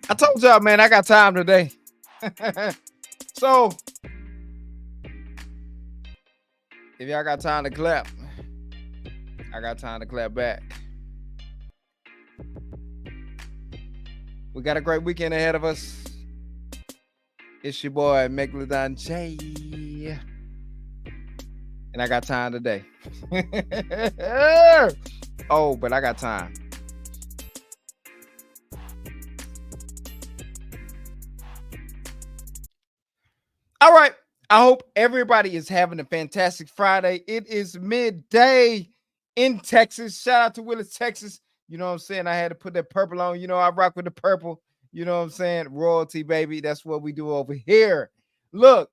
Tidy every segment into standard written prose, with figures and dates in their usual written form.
I told y'all, man, I got time today. So, if y'all got time to clap, I got time to clap back. We got a great weekend ahead of us. It's your boy, MEGALODon J. And I got time today. Oh, but I got time. All right. I hope everybody is having a fantastic Friday. It is midday in Texas. Shout out to Willis, Texas. You know what I'm saying? I had to put that purple on. You know, I rock with the purple. You know what I'm saying? Royalty, baby. That's what we do over here. Look,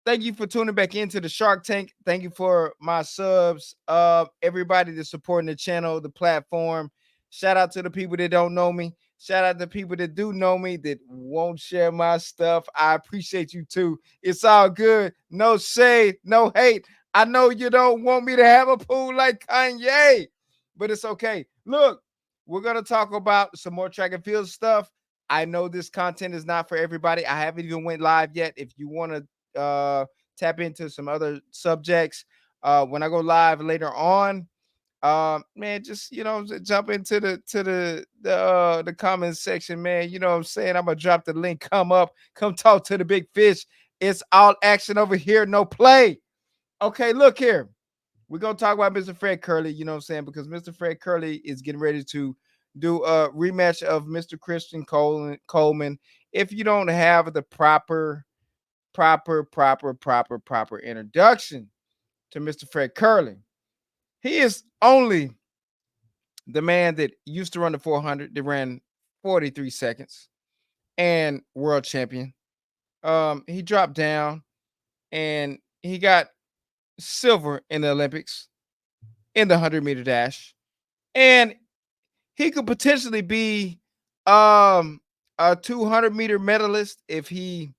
thank you for tuning back into the Shark Tank. Thank you for my subs. Everybody that's supporting the channel, the platform. Shout out to the people that don't know me. Shout out to people that do know me that won't share my stuff. I appreciate you too. It's all good. No shade, no hate. I know you don't want me to have a pool like Kanye, but it's okay. Look, we're gonna talk about some more track and field stuff. I know this content is not for everybody. I haven't even went live yet. If you want to tap into some other subjects when I go live later on, man, just jump into the comment section, man. You know what I'm saying? I'm gonna drop the link. Come talk to the big fish. It's all action over here, no play. Okay, look here. We're gonna talk about Mr. Fred Kerley, you know what I'm saying? Because Mr. Fred Kerley is getting ready to do a rematch of Mr. Christian Coleman. If you don't have the proper introduction to Mr. Fred Kerley, he is only the man that used to run the 400, that ran 43 seconds, and world champion. He dropped down and he got silver in the Olympics in the 100-meter dash, and he could potentially be a 200-meter medalist if he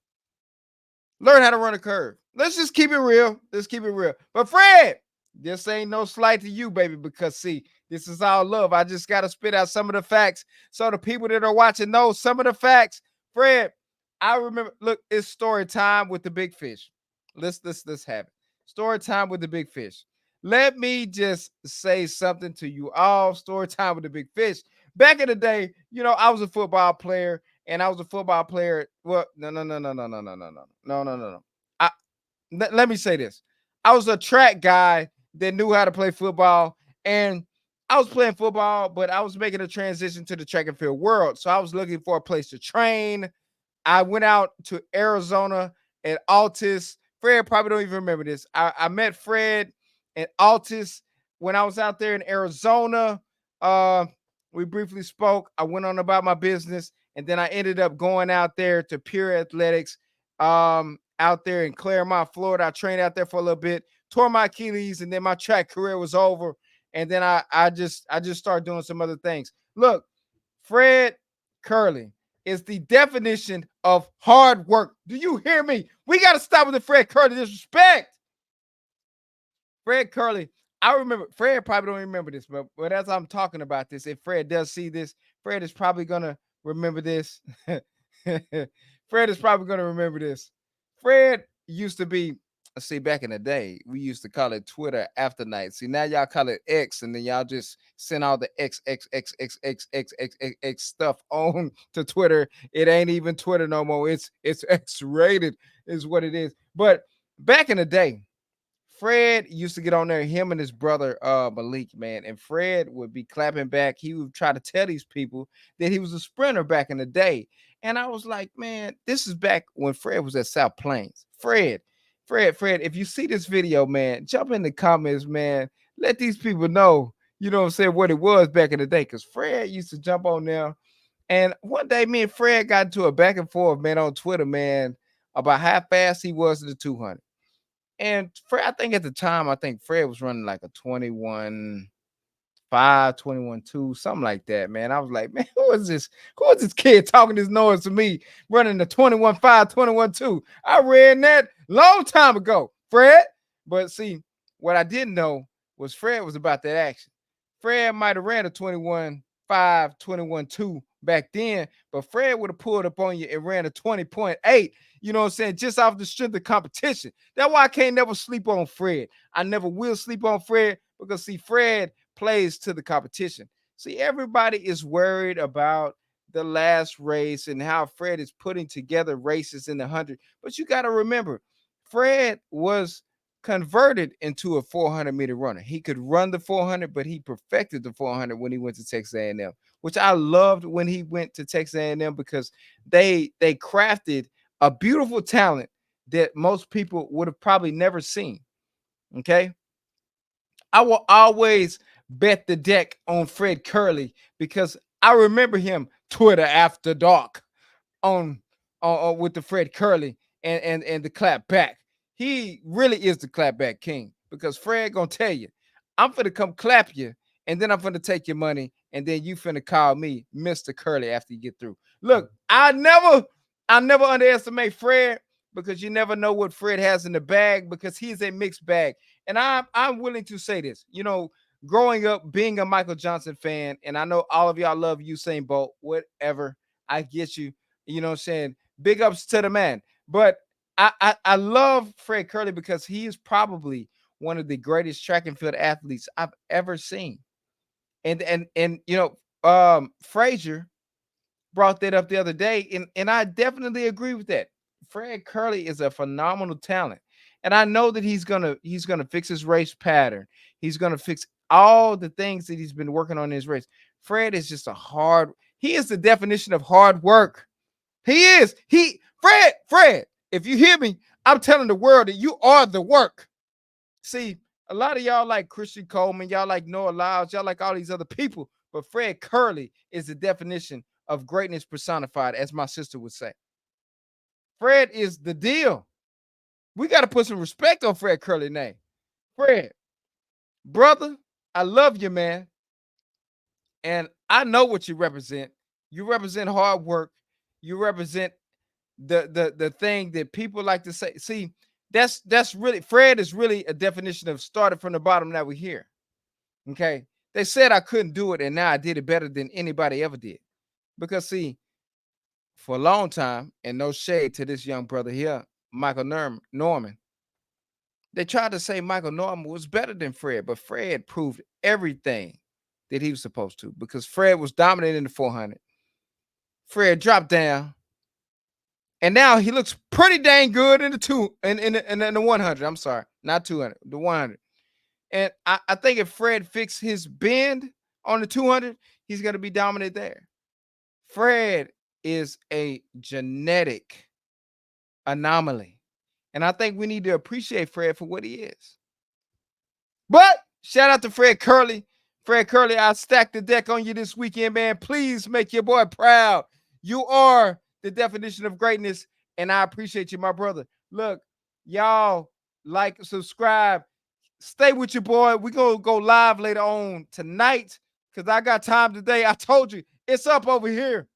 learned how to run a curve. Let's just keep it real. Let's keep it real. But Fred, this ain't no slight to you, baby, because see, this is all love. I just got to spit out some of the facts so the people that are watching know some of the facts. Fred, I remember. Look, it's story time with the big fish. Let's have it. Story time with the big fish. Let me just say something to you all. Story time with the big fish. Back in the day, I was a football player, and I was a football player. Well, no. I let me say this. I was a track guy that knew how to play football, and I was playing football, but I was making a transition to the track and field world. So I was looking for a place to train. I went out to Arizona at Altus. Fred probably don't even remember this. I met Fred at Altus when I was out there in Arizona. Uh, we briefly spoke. I went on about my business, and then I ended up going out there to Pure Athletics, out there in Claremont, Florida. I trained out there for a little bit, tore my Achilles, and then my track career was over. And then I just started doing some other things. Look, Fred Kerley is the definition of hard work. Do you hear me? We got to stop with the Fred Kerley disrespect. Fred Kerley, I remember, Fred probably don't remember this, but as I'm talking about this, if Fred does see this, Fred is probably going to remember this. Fred is probably going to remember this. Fred used to be, see, back in the day, we used to call it Twitter after night. See, now y'all call it X, and then y'all just send all the X stuff on to Twitter. It ain't even Twitter no more. It's X rated, is what it is. But back in the day, Fred used to get on there, him and his brother Malik, man, and Fred would be clapping back. He would try to tell these people that he was a sprinter back in the day. And I was like, man, this is back when Fred was at South Plains. Fred, if you see this video, man, jump in the comments, man. Let these people know, you know what I'm saying, what it was back in the day. Because Fred used to jump on there. And one day, me and Fred got into a back and forth, man, on Twitter, man, about how fast he was in the 200. And Fred, I think at the time, I think Fred was running like a 21.5, 21.2, something like that, man. I was like, man, who is this? Who is this kid talking this noise to me, running the 21.5, 21.2? I read that long time ago, Fred. But see, what I didn't know was Fred was about that action. Fred might have ran a 21 5, 21, 2 back then. But Fred would have pulled up on you and ran a 20.8, you know what I'm saying, just off the strength of competition. That's why I can't never sleep on Fred. I never will sleep on Fred because, see, Fred plays to the competition. See, everybody is worried about the last race and how Fred is putting together races in the 100. But you got to remember, Fred was converted into a 400-meter runner. He could run the 400, but he perfected the 400 when he went to Texas A&M, which I loved when he went to Texas A&M because they crafted a beautiful talent that most people would have probably never seen. Okay, I will always bet the deck on Fred Kerley because I remember him Twitter after dark on, with the Fred Kerley and the clap back. He really is the clap back king because Fred gonna tell you, I'm finna come clap you, and then I'm finna take your money, and then you finna call me Mr. Curly after you get through. Look, I never underestimate Fred because you never know what Fred has in the bag because he's a mixed bag. And I'm willing to say this, growing up being a Michael Johnson fan, and I know all of y'all love Usain Bolt, whatever. I get you. You know what I'm saying? Big ups to the man. But I love Fred Curley because he is probably one of the greatest track and field athletes I've ever seen. And Frazier brought that up the other day, and I definitely agree with that. Fred Curley is a phenomenal talent. And I know that he's gonna fix his race pattern. He's gonna fix all the things that he's been working on in his race. Fred is just he is the definition of hard work. He is. Fred, if you hear me, I'm telling the world that you are the work. See, a lot of y'all like Christian Coleman, y'all like Noah Lyles, y'all like all these other people, but Fred Curley is the definition of greatness personified, as my sister would say. Fred is the deal. We got to put some respect on Fred Curley's name. Fred, brother, I love you, man. And I know what you represent. You represent hard work. You represent the thing that people like to say. See, that's really Fred is really a definition of started from the bottom that we hear. Okay. They said I couldn't do it, and now I did it better than anybody ever did. Because see, for a long time, and no shade to this young brother here, Michael Norman, they tried to say Michael Norman was better than Fred, but Fred proved everything that he was supposed to because Fred was dominant in the 400. Fred dropped down, and now he looks pretty dang good in the the 100. I'm sorry, not 200, the 100. And I think if Fred fixed his bend on the 200, he's going to be dominant there. Fred is a genetic anomaly. And I think we need to appreciate Fred for what he is. But shout out to Fred Curley. Fred Curley, I stacked the deck on you this weekend, man. Please make your boy proud. You are the definition of greatness, and I appreciate you, my brother. Look, y'all like, subscribe, stay with your boy. We're going to go live later on tonight because I got time today. I told you, it's up over here.